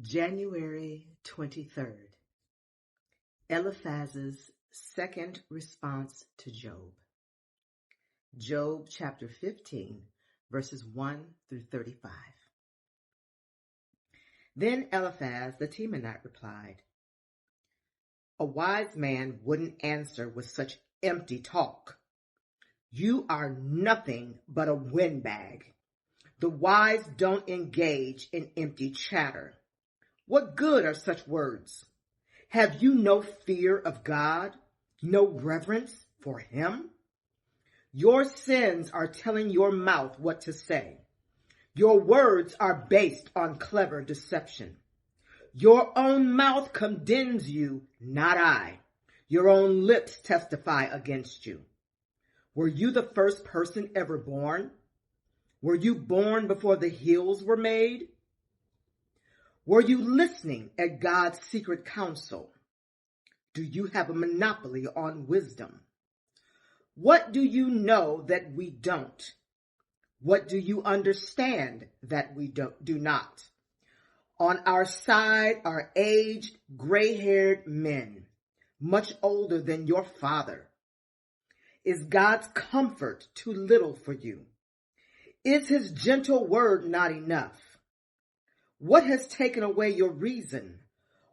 January 23rd. Eliphaz's second response to Job. Job chapter 15, verses 1 through 35. Then Eliphaz the Temanite replied, "A wise man wouldn't answer with such empty talk. You are nothing but a windbag. The wise don't engage in empty chatter. What good are such words? Have you no fear of God, no reverence for him? Your sins are telling your mouth what to say. Your words are based on clever deception. Your own mouth condemns you, not I. Your own lips testify against you. Were you the first person ever born? Were you born before the hills were made? Were you listening at God's secret counsel? Do you have a monopoly on wisdom? What do you know that we don't? What do you understand that we do not? On our side are aged, gray-haired men, much older than your father. Is God's comfort too little for you? Is his gentle word not enough? What has taken away your reason?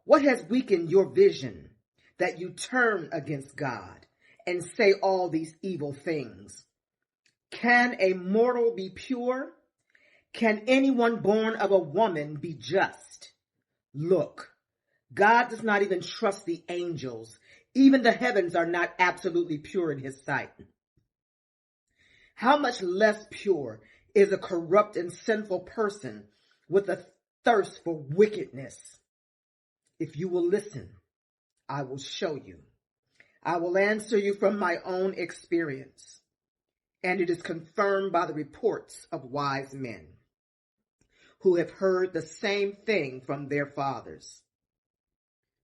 What has weakened your vision that you turn against God and say all these evil things? Can a mortal be pure? Can anyone born of a woman be just? Look, God does not even trust the angels. Even the heavens are not absolutely pure in his sight. How much less pure is a corrupt and sinful person with a thirst for wickedness? If you will listen, I will show you. I will answer you from my own experience, and it is confirmed by the reports of wise men who have heard the same thing from their fathers,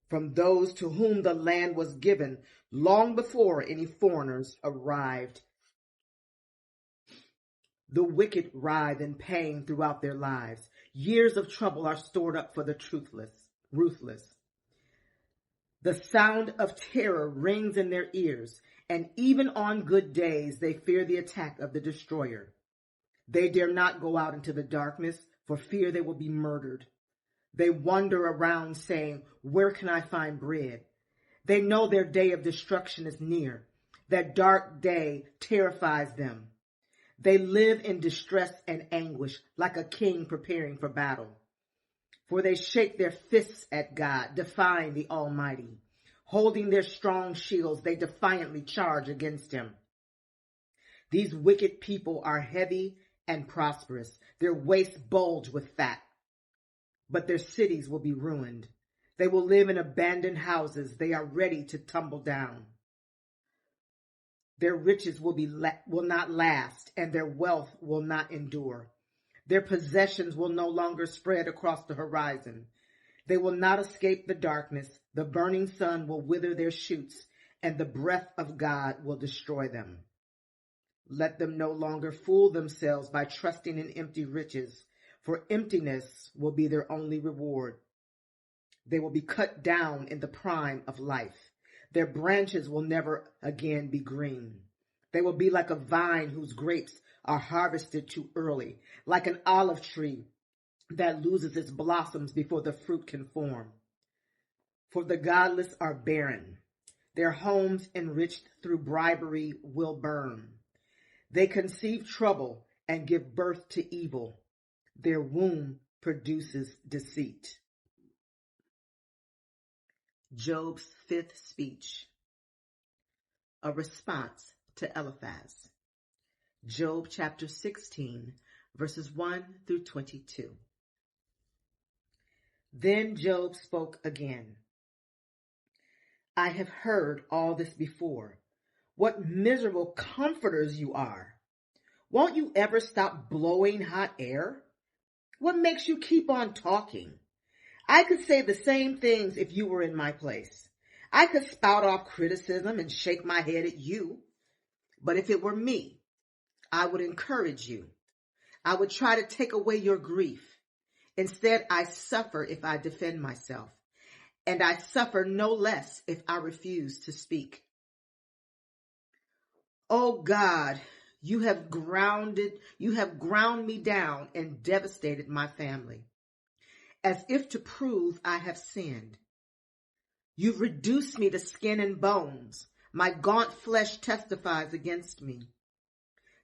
from those to whom the land was given long before any foreigners arrived. The wicked writhe in pain throughout their lives. Years of trouble are stored up for the ruthless. The sound of terror rings in their ears, and even on good days they fear the attack of the destroyer. They dare not go out into the darkness for fear they will be murdered. They wander around saying, "Where can I find bread?" They know their day of destruction is near. That dark day terrifies them. They live in distress and anguish like a king preparing for battle. For they shake their fists at God, defying the Almighty. Holding their strong shields, they defiantly charge against him. These wicked people are heavy and prosperous. Their waists bulge with fat. But their cities will be ruined. They will live in abandoned houses. They are ready to tumble down. Their riches will not last, and their wealth will not endure. Their possessions will no longer spread across the horizon. They will not escape the darkness. The burning sun will wither their shoots, and the breath of God will destroy them. Let them no longer fool themselves by trusting in empty riches, for emptiness will be their only reward. They will be cut down in the prime of life. Their branches will never again be green. They will be like a vine whose grapes are harvested too early, like an olive tree that loses its blossoms before the fruit can form. For the godless are barren. Their homes enriched through bribery will burn. They conceive trouble and give birth to evil. Their womb produces deceit. Job's fifth speech. A response to Eliphaz. Job chapter 16, verses 1 through 22. Then Job spoke again. I have heard all this before. What miserable comforters you are. Won't you ever stop blowing hot air? What makes you keep on talking? I could say the same things if you were in my place. I could spout off criticism and shake my head at you. But if it were me, I would encourage you. I would try to take away your grief. Instead, I suffer if I defend myself, and I suffer no less if I refuse to speak. Oh God, you have ground me down and devastated my family, as if to prove I have sinned. You've reduced me to skin and bones. My gaunt flesh testifies against me.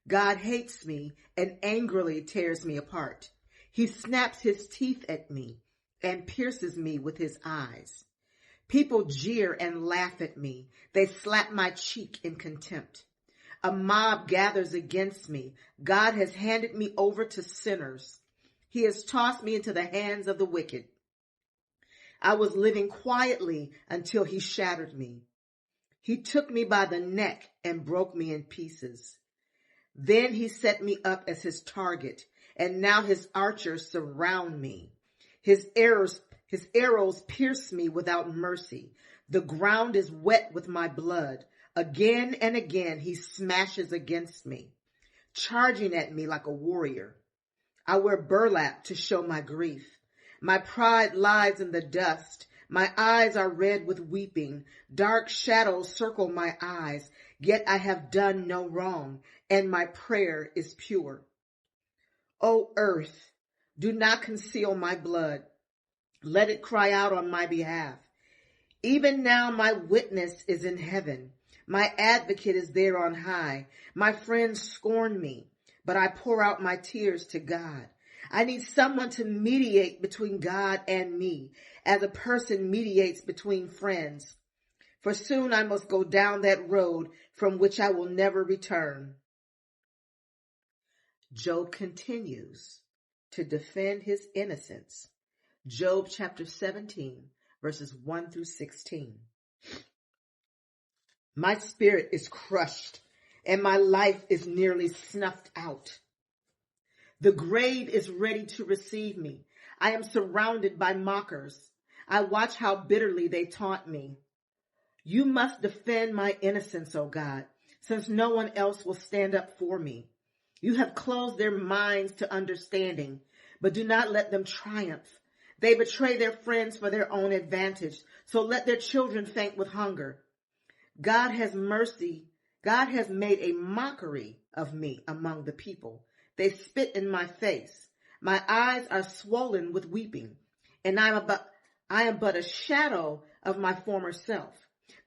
God hates me and angrily tears me apart. He snaps his teeth at me and pierces me with his eyes. People jeer and laugh at me. They slap my cheek in contempt. A mob gathers against me. God has handed me over to sinners. He has tossed me into the hands of the wicked. I was living quietly until he shattered me. He took me by the neck and broke me in pieces. Then he set me up as his target, and now his archers surround me. His arrows pierce me without mercy. The ground is wet with my blood. Again and again he smashes against me, charging at me like a warrior. I wear burlap to show my grief. My pride lies in the dust. My eyes are red with weeping. Dark shadows circle my eyes, yet I have done no wrong, and my prayer is pure. O earth, do not conceal my blood. Let it cry out on my behalf. Even now my witness is in heaven. My advocate is there on high. My friends scorn me, but I pour out my tears to God. I need someone to mediate between God and me, as a person mediates between friends. For soon I must go down that road from which I will never return. Job continues to defend his innocence. Job chapter 17, verses 1 through 16. My spirit is crushed, and my life is nearly snuffed out. The grave is ready to receive me. I am surrounded by mockers. I watch how bitterly they taunt me. You must defend my innocence, O God, since no one else will stand up for me. You have closed their minds to understanding, but do not let them triumph. They betray their friends for their own advantage, so let their children faint with hunger. God has mercy. God has made a mockery of me among the people. They spit in my face. My eyes are swollen with weeping, and I am but a shadow of my former self.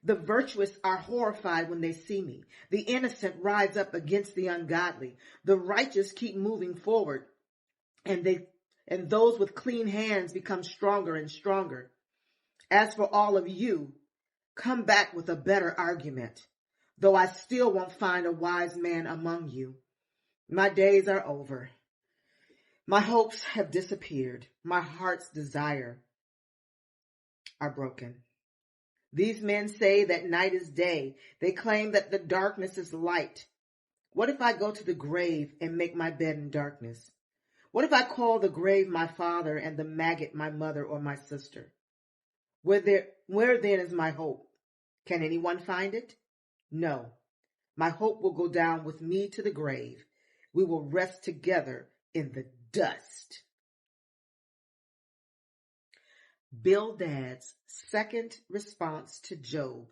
The virtuous are horrified when they see me. The innocent rise up against the ungodly. The righteous keep moving forward, and those with clean hands become stronger and stronger. As for all of you, come back with a better argument, though I still won't find a wise man among you. My days are over. My hopes have disappeared. My heart's desire are broken. These men say that night is day. They claim that the darkness is light. What if I go to the grave and make my bed in darkness? What if I call the grave my father and the maggot my mother or my sister? Where then is my hope? Can anyone find it? No. My hope will go down with me to the grave. We will rest together in the dust. Bildad's second response to Job,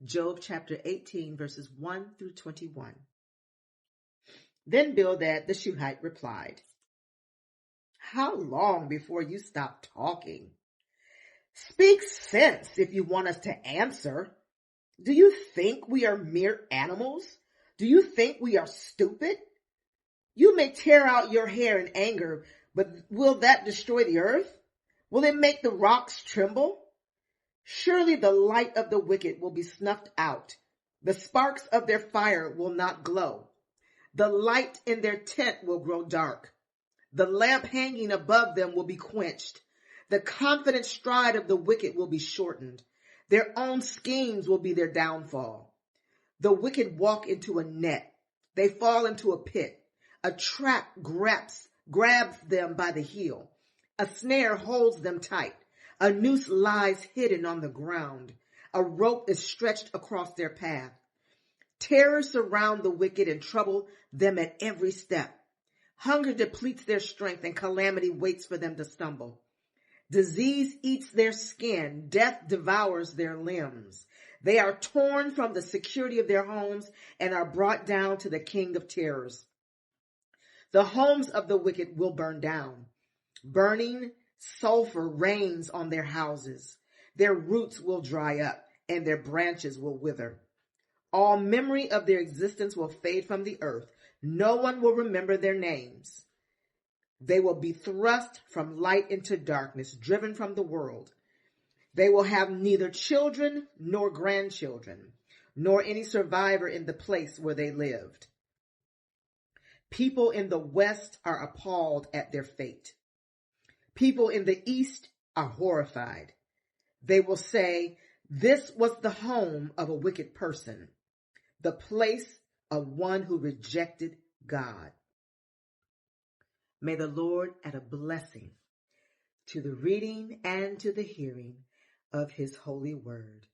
Job chapter 18, verses 1 through 21. Then Bildad the Shuhite replied, How long before you stop talking? Speak sense if you want us to answer. Do you think we are mere animals? Do you think we are stupid? You may tear out your hair in anger, but will that destroy the earth? Will it make the rocks tremble? Surely the light of the wicked will be snuffed out. The sparks of their fire will not glow. The light in their tent will grow dark. The lamp hanging above them will be quenched. The confident stride of the wicked will be shortened. Their own schemes will be their downfall. The wicked walk into a net. They fall into a pit. A trap grabs them by the heel. A snare holds them tight. A noose lies hidden on the ground. A rope is stretched across their path. Terrors surround the wicked and trouble them at every step. Hunger depletes their strength, and calamity waits for them to stumble. Disease eats their skin. Death devours their limbs. They are torn from the security of their homes and are brought down to the king of terrors. The homes of the wicked will burn down. Burning sulfur rains on their houses. Their roots will dry up, and their branches will wither. All memory of their existence will fade from the earth. No one will remember their names. They will be thrust from light into darkness, driven from the world. They will have neither children nor grandchildren, nor any survivor in the place where they lived. People in the West are appalled at their fate. People in the East are horrified. They will say, "This was the home of a wicked person, the place of one who rejected God." May the Lord add a blessing to the reading and to the hearing of his holy word.